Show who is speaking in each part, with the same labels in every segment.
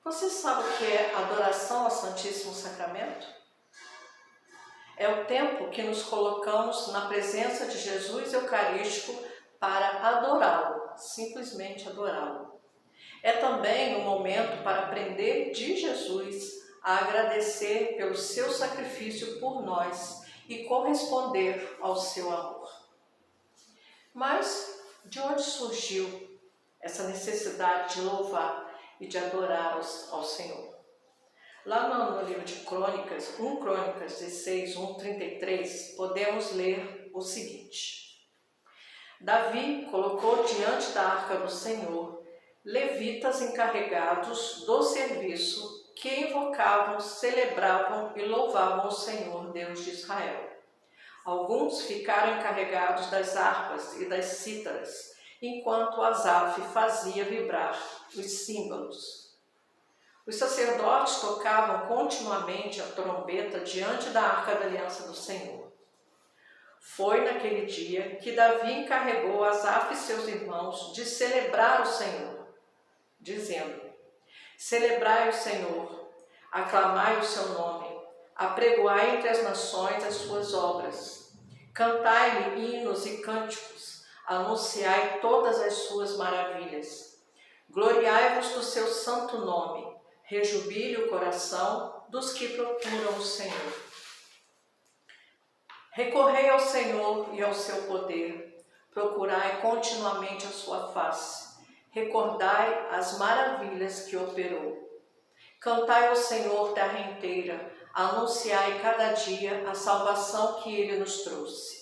Speaker 1: Você sabe o que é adoração ao Santíssimo Sacramento? É o tempo que nos colocamos na presença de Jesus Eucarístico para adorá-lo, simplesmente adorá-lo. É também um momento para aprender de Jesus a agradecer pelo seu sacrifício por nós e corresponder ao seu amor. Mas de onde surgiu essa necessidade de louvar e de adorar ao Senhor? Lá no livro de Crônicas, 1 Crônicas 16, 1:33, podemos ler o seguinte: Davi colocou diante da arca do Senhor levitas encarregados do serviço que invocavam, celebravam e louvavam o Senhor, Deus de Israel. Alguns ficaram encarregados das harpas e das cítaras, enquanto Asaf fazia vibrar os símbolos. Os sacerdotes tocavam continuamente a trombeta diante da arca da aliança do Senhor. Foi naquele dia que Davi encarregou Asaf e seus irmãos de celebrar o Senhor, dizendo: Celebrai o Senhor, aclamai o seu nome, apregoai entre as nações as suas obras, cantai-lhe hinos e cânticos, anunciai todas as suas maravilhas, gloriai-vos do seu santo nome, rejubile o coração dos que procuram o Senhor. Recorrei ao Senhor e ao seu poder, procurai continuamente a sua face, recordai as maravilhas que operou. Cantai ao Senhor terra inteira, anunciai cada dia a salvação que ele nos trouxe.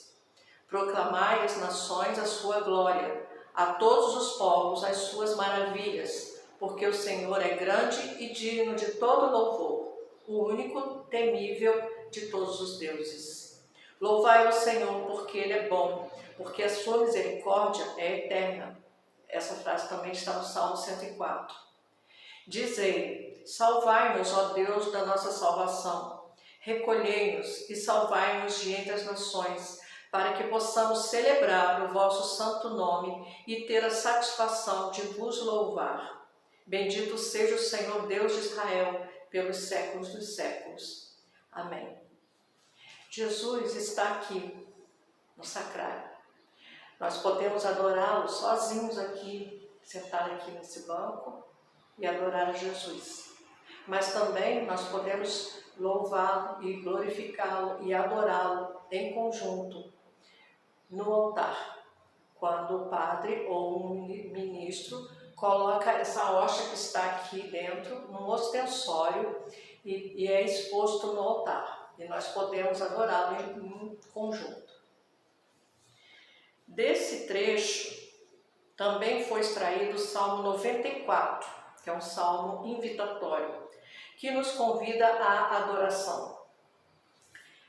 Speaker 1: Proclamai às nações a sua glória, a todos os povos as suas maravilhas, porque o Senhor é grande e digno de todo louvor, o único temível de todos os deuses. Louvai o Senhor, porque ele é bom, porque a sua misericórdia é eterna. Essa frase também está no Salmo 104. Dizei: salvai-nos, ó Deus da nossa salvação, recolhei-nos e salvai-nos de entre as nações, para que possamos celebrar o vosso santo nome e ter a satisfação de vos louvar. Bendito seja o Senhor Deus de Israel, pelos séculos dos séculos. Amém. Jesus está aqui, no sacrário. Nós podemos adorá-lo sozinhos aqui, sentar aqui nesse banco e adorar a Jesus. Mas também nós podemos louvá-lo e glorificá-lo e adorá-lo em conjunto, no altar, quando o padre ou um ministro coloca essa hóstia que está aqui dentro num ostensório e é exposto no altar. E nós podemos adorá-lo em conjunto. Desse trecho também foi extraído o Salmo 94, que é um salmo invitatório, que nos convida à adoração.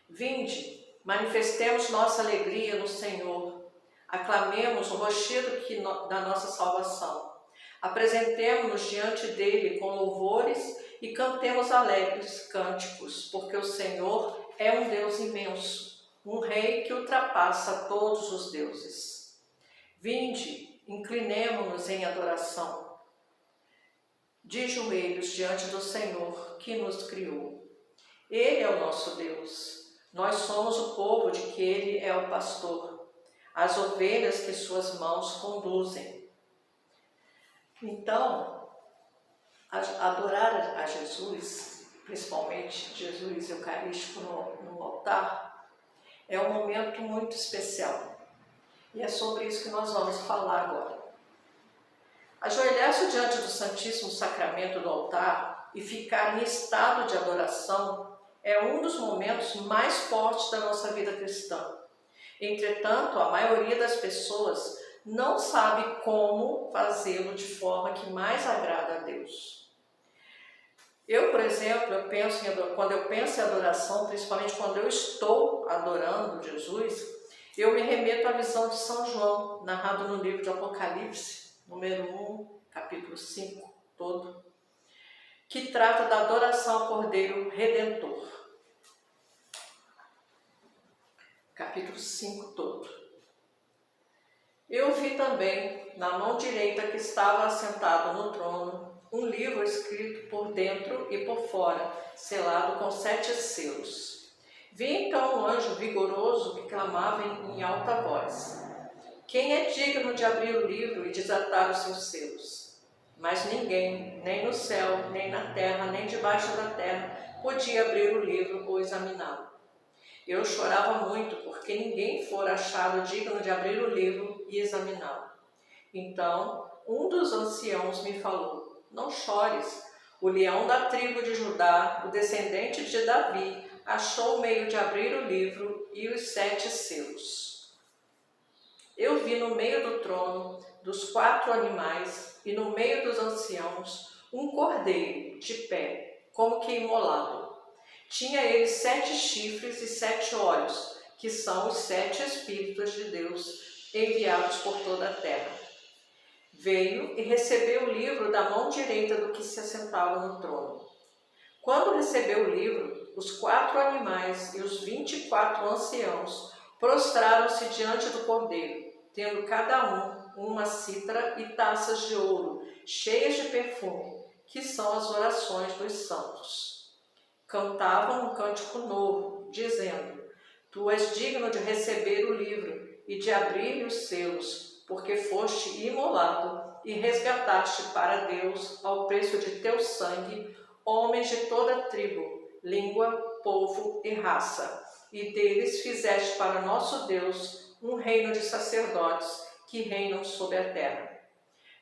Speaker 1: Vinde, manifestemos nossa alegria no Senhor, aclamemos o rochedo da nossa salvação. Apresentemo-nos diante dele com louvores e cantemos alegres cânticos, porque o Senhor é um Deus imenso, um Rei que ultrapassa todos os deuses. Vinde, inclinemo-nos em adoração, de joelhos diante do Senhor que nos criou. Ele é o nosso Deus, nós somos o povo de que ele é o pastor, as ovelhas que suas mãos conduzem. Então, adorar a Jesus, principalmente Jesus Eucarístico no altar, é um momento muito especial. E é sobre isso que nós vamos falar agora. Ajoelhar-se diante do Santíssimo Sacramento do altar e ficar em estado de adoração é um dos momentos mais fortes da nossa vida cristã. Entretanto, a maioria das pessoas não sabe como fazê-lo de forma que mais agrada a Deus. Eu, por exemplo, quando eu penso em adoração, principalmente quando eu estou adorando Jesus, eu me remeto à visão de São João, narrado no livro de Apocalipse, número 1, capítulo 5, todo, que trata da adoração ao Cordeiro Redentor. Capítulo 5 todo. Eu vi também, na mão direita que estava assentado no trono, um livro escrito por dentro e por fora, selado com 7 selos. Vi então um anjo vigoroso que clamava em alta voz: quem é digno de abrir o livro e desatar os seus selos? Mas ninguém, nem no céu, nem na terra, nem debaixo da terra, podia abrir o livro ou examiná-lo. Eu chorava muito, porque ninguém fora achado digno de abrir o livro e examiná-lo. Então, um dos anciãos me falou: não chores, o leão da tribo de Judá, o descendente de Davi, achou o meio de abrir o livro e os 7 selos. Eu vi no meio do trono, dos 4 animais e no meio dos anciãos, um cordeiro de pé, como que imolado. Tinha ele 7 chifres e 7 olhos, que são os 7 Espíritos de Deus enviados por toda a terra. Veio e recebeu o livro da mão direita do que se assentava no trono. Quando recebeu o livro, os 4 animais e os 24 anciãos prostraram-se diante do cordeiro, tendo cada um uma cítara e taças de ouro, cheias de perfume, que são as orações dos santos. Cantavam um cântico novo, dizendo: tu és digno de receber o livro e de abrir-lhe os selos, porque foste imolado e resgataste para Deus, ao preço de teu sangue, homens de toda tribo, língua, povo e raça, e deles fizeste para nosso Deus um reino de sacerdotes que reinam sobre a terra.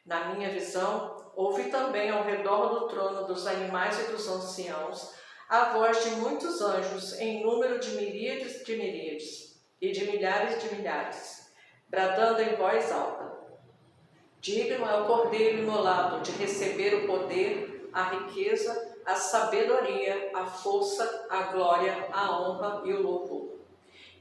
Speaker 1: Na minha visão, ouvi também ao redor do trono dos animais e dos anciãos a voz de muitos anjos em número de miríades e de milhares, bradando em voz alta: digno é o cordeiro imolado de receber o poder, a riqueza, a sabedoria, a força, a glória, a honra e o louvor.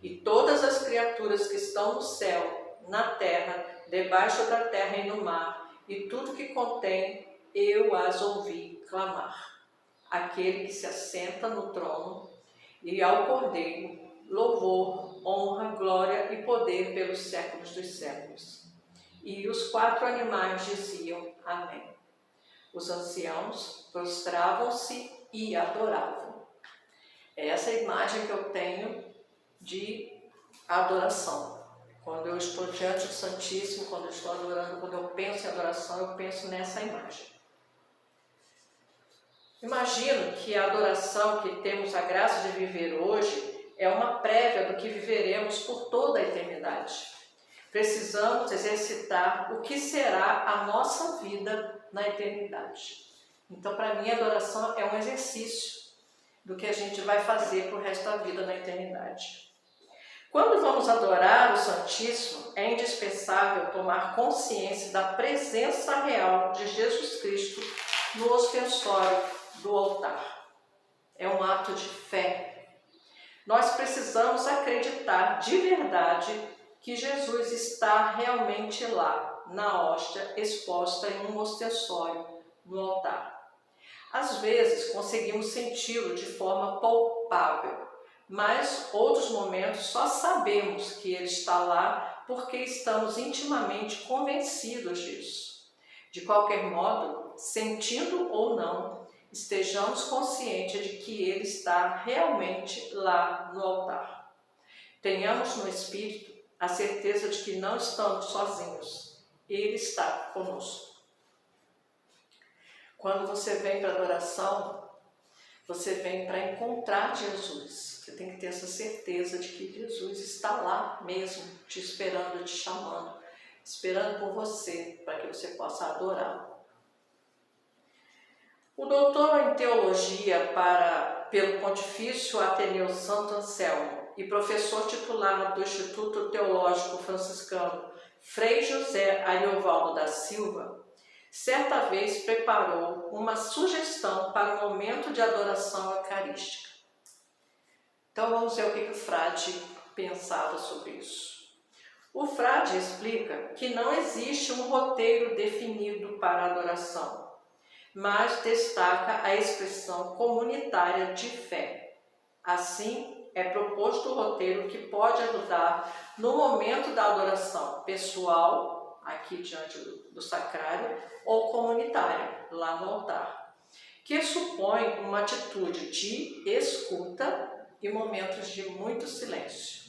Speaker 1: E todas as criaturas que estão no céu, na terra, debaixo da terra e no mar, e tudo que contém, eu as ouvi clamar. Aquele que se assenta no trono e ao Cordeiro, louvor, honra, glória e poder pelos séculos dos séculos. E os 4 animais diziam: amém. Os anciãos prostravam-se e adoravam. Essa é a imagem que eu tenho de adoração. Quando eu estou diante do Santíssimo, quando eu estou adorando, quando eu penso em adoração, eu penso nessa imagem. Imagino que a adoração que temos a graça de viver hoje é uma prévia do que viveremos por toda a eternidade. Precisamos exercitar o que será a nossa vida na eternidade. Então, para mim, a adoração é um exercício do que a gente vai fazer para o resto da vida na eternidade. Quando vamos adorar o Santíssimo, é indispensável tomar consciência da presença real de Jesus Cristo no ostensório do altar. É um ato de fé. Nós precisamos acreditar de verdade que Jesus está realmente lá, na hóstia, exposta em um ostensório no altar. Às vezes conseguimos senti-lo de forma palpável, mas outros momentos só sabemos que ele está lá porque estamos intimamente convencidos disso. De qualquer modo, sentindo ou não, estejamos conscientes de que ele está realmente lá no altar. Tenhamos no Espírito a certeza de que não estamos sozinhos. Ele está conosco. Quando você vem para a adoração, você vem para encontrar Jesus. Você tem que ter essa certeza de que Jesus está lá mesmo, te esperando, te chamando, esperando por você, para que você possa adorá-lo. O doutor em teologia pelo Pontifício Ateneu Santo Anselmo e professor titular do Instituto Teológico Franciscano Frei José Ariovaldo da Silva, certa vez preparou uma sugestão para o momento de adoração eucarística. Então vamos ver o que o frade pensava sobre isso. O frade explica que não existe um roteiro definido para a adoração, mas destaca a expressão comunitária de fé. Assim, é proposto o roteiro que pode ajudar no momento da adoração pessoal, aqui diante do sacrário, ou comunitária, lá no altar, que supõe uma atitude de escuta e momentos de muito silêncio.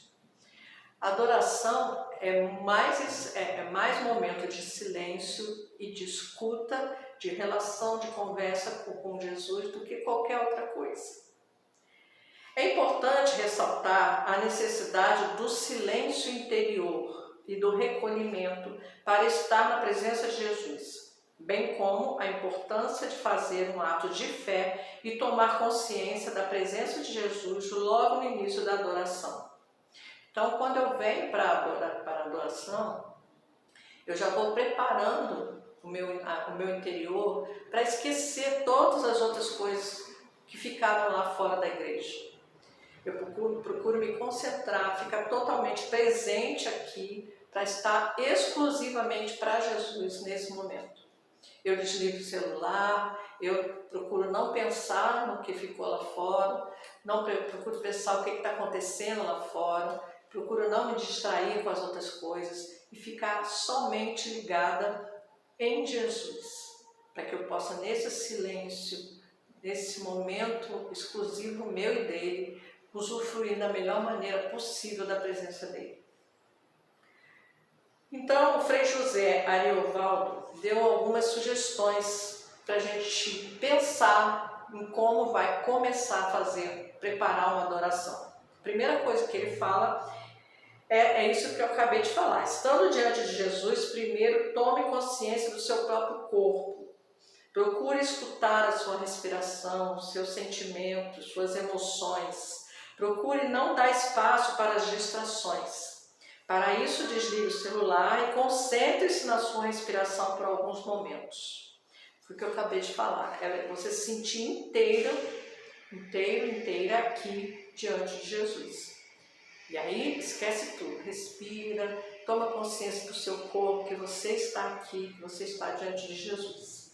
Speaker 1: A adoração é mais momento de silêncio e de escuta, de relação, de conversa com Jesus do que qualquer outra coisa. É importante ressaltar a necessidade do silêncio interior e do recolhimento para estar na presença de Jesus, bem como a importância de fazer um ato de fé e tomar consciência da presença de Jesus logo no início da adoração. Então, quando eu venho para a adoração, eu já vou preparando o meu interior para esquecer todas as outras coisas que ficaram lá fora da igreja. Eu procuro me concentrar, ficar totalmente presente aqui para estar exclusivamente para Jesus nesse momento. Eu desligo o celular, eu procuro não pensar no que ficou lá fora, procuro pensar o que está acontecendo lá fora, procuro não me distrair com as outras coisas e ficar somente ligada em Jesus, para que eu possa, nesse silêncio, nesse momento exclusivo meu e dele, usufruir da melhor maneira possível da presença dele. Então, o Frei José Ariovaldo deu algumas sugestões para a gente pensar em como vai começar a preparar uma adoração. A primeira coisa que ele fala é isso que eu acabei de falar. Estando diante de Jesus, primeiro tome consciência do seu próprio corpo. Procure escutar a sua respiração, seus sentimentos, suas emoções. Procure não dar espaço para as distrações. Para isso, desligue o celular e concentre-se na sua respiração por alguns momentos. Foi o que eu acabei de falar. É você se sentir inteira aqui diante de Jesus. E aí, esquece tudo. Respira, toma consciência do seu corpo, que você está aqui, que você está diante de Jesus.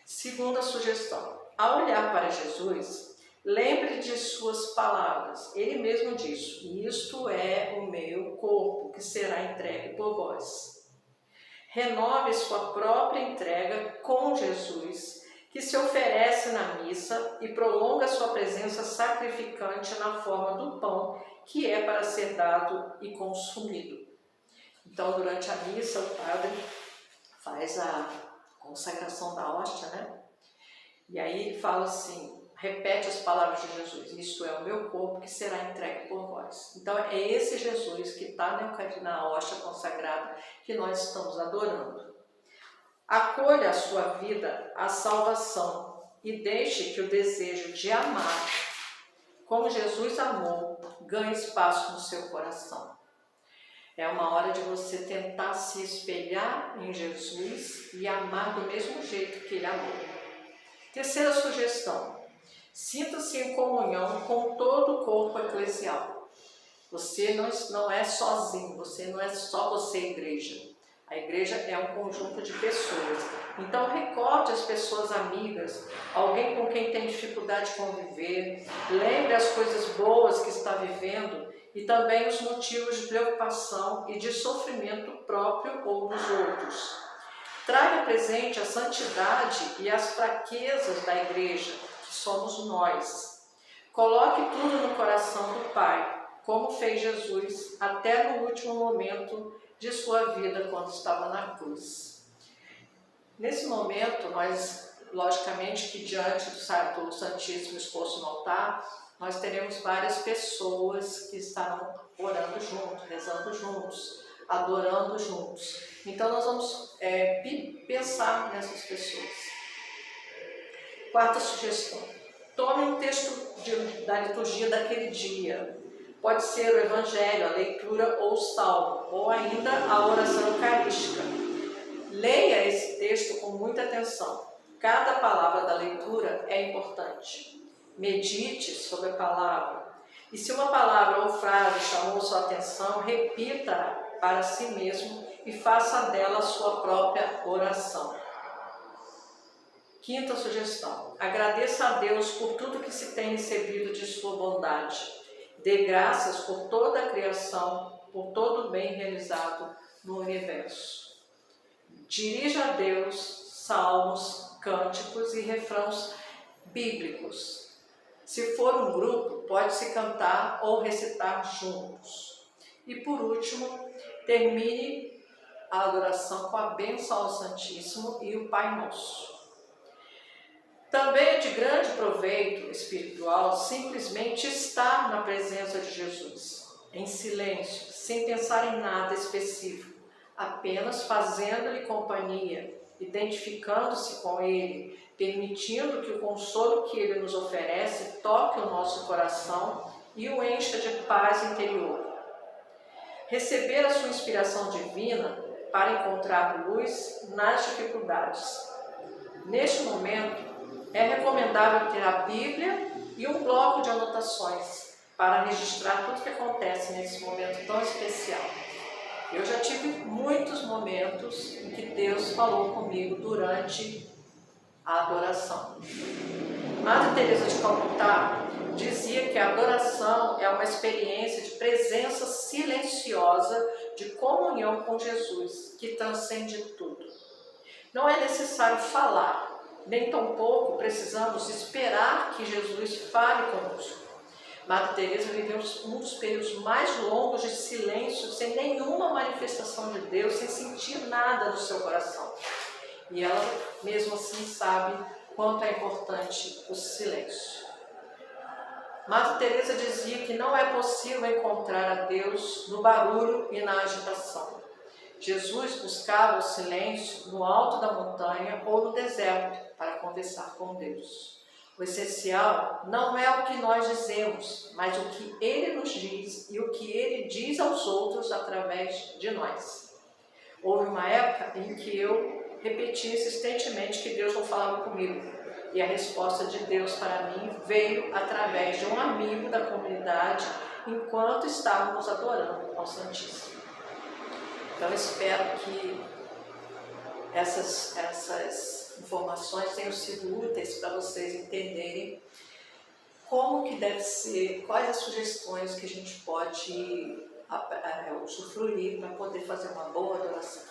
Speaker 1: Segunda sugestão. Ao olhar para Jesus, lembre de suas palavras. Ele mesmo disse: isto é o meu corpo, que será entregue por vós. Renove sua própria entrega com Jesus, que se oferece na missa e prolonga sua presença sacrificante na forma do pão, que é para ser dado e consumido. Então, durante a missa, o padre faz a consagração da hóstia, né? E aí ele fala assim, repete as palavras de Jesus: isto é o meu corpo que será entregue por vós. Então é esse Jesus que está na hóstia consagrada que nós estamos adorando. Acolha a sua vida a salvação e deixe que o desejo de amar, como Jesus amou, ganhe espaço no seu coração. É uma hora de você tentar se espelhar em Jesus e amar do mesmo jeito que ele amou. Terceira sugestão: sinta-se em comunhão com todo o corpo eclesial. Você não é sozinho, você não é só você, igreja. A igreja é um conjunto de pessoas. Então recorde as pessoas amigas, alguém com quem tem dificuldade de conviver, lembre as coisas boas que está vivendo e também os motivos de preocupação e de sofrimento próprio ou dos outros. Traga presente a santidade e as fraquezas da igreja, que somos nós. Coloque tudo no coração do Pai, como fez Jesus até no último momento de sua vida, quando estava na cruz. Nesse momento, nós, logicamente, que diante do Santíssimo exposto no altar, nós teremos várias pessoas que estarão orando juntos, rezando juntos, adorando juntos. Então nós vamos pensar nessas pessoas. Quarta sugestão: tome um texto da liturgia daquele dia. Pode ser o Evangelho, a leitura ou o Salmo, ou ainda a oração eucarística. Leia esse texto com muita atenção. Cada palavra da leitura é importante. Medite sobre a palavra. E se uma palavra ou frase chamou sua atenção, repita para si mesmo e faça dela a sua própria oração. Quinta sugestão: agradeça a Deus por tudo que se tem recebido de sua bondade. Dê graças por toda a criação, por todo o bem realizado no universo. dirija a Deus salmos, cânticos e refrãos bíblicos. Se for um grupo, pode-se cantar ou recitar juntos. E por último, termine a adoração com a bênção ao Santíssimo e o Pai Nosso. Também é de grande proveito espiritual simplesmente estar na presença de Jesus, em silêncio, sem pensar em nada específico, apenas fazendo-lhe companhia, identificando-se com Ele, permitindo que o consolo que Ele nos oferece toque o nosso coração e o encha de paz interior. Receber a sua inspiração divina para encontrar luz nas dificuldades. Neste momento, é recomendável ter a Bíblia e um bloco de anotações para registrar tudo o que acontece nesse momento tão especial. Eu já tive muitos momentos em que Deus falou comigo durante a adoração. Madre Teresa de Calcutá dizia que a adoração é uma experiência de presença silenciosa, de comunhão com Jesus, que transcende tudo. Não é necessário falar, nem tampouco precisamos esperar que Jesus fale conosco. Madre Teresa viveu um dos períodos mais longos de silêncio, sem nenhuma manifestação de Deus, sem sentir nada no seu coração. E ela, mesmo assim, sabe quanto é importante o silêncio. Madre Teresa dizia que não é possível encontrar a Deus no barulho e na agitação. Jesus buscava o silêncio no alto da montanha ou no deserto para conversar com Deus. O essencial não é o que nós dizemos, mas o que Ele nos diz e o que Ele diz aos outros através de nós. Houve uma época em que eu repeti insistentemente que Deus não falava comigo. E a resposta de Deus para mim veio através de um amigo da comunidade enquanto estávamos adorando ao Santíssimo. Então, espero que essas informações tenham sido úteis para vocês entenderem como que deve ser, quais as sugestões que a gente pode usufruir para poder fazer uma boa adoração.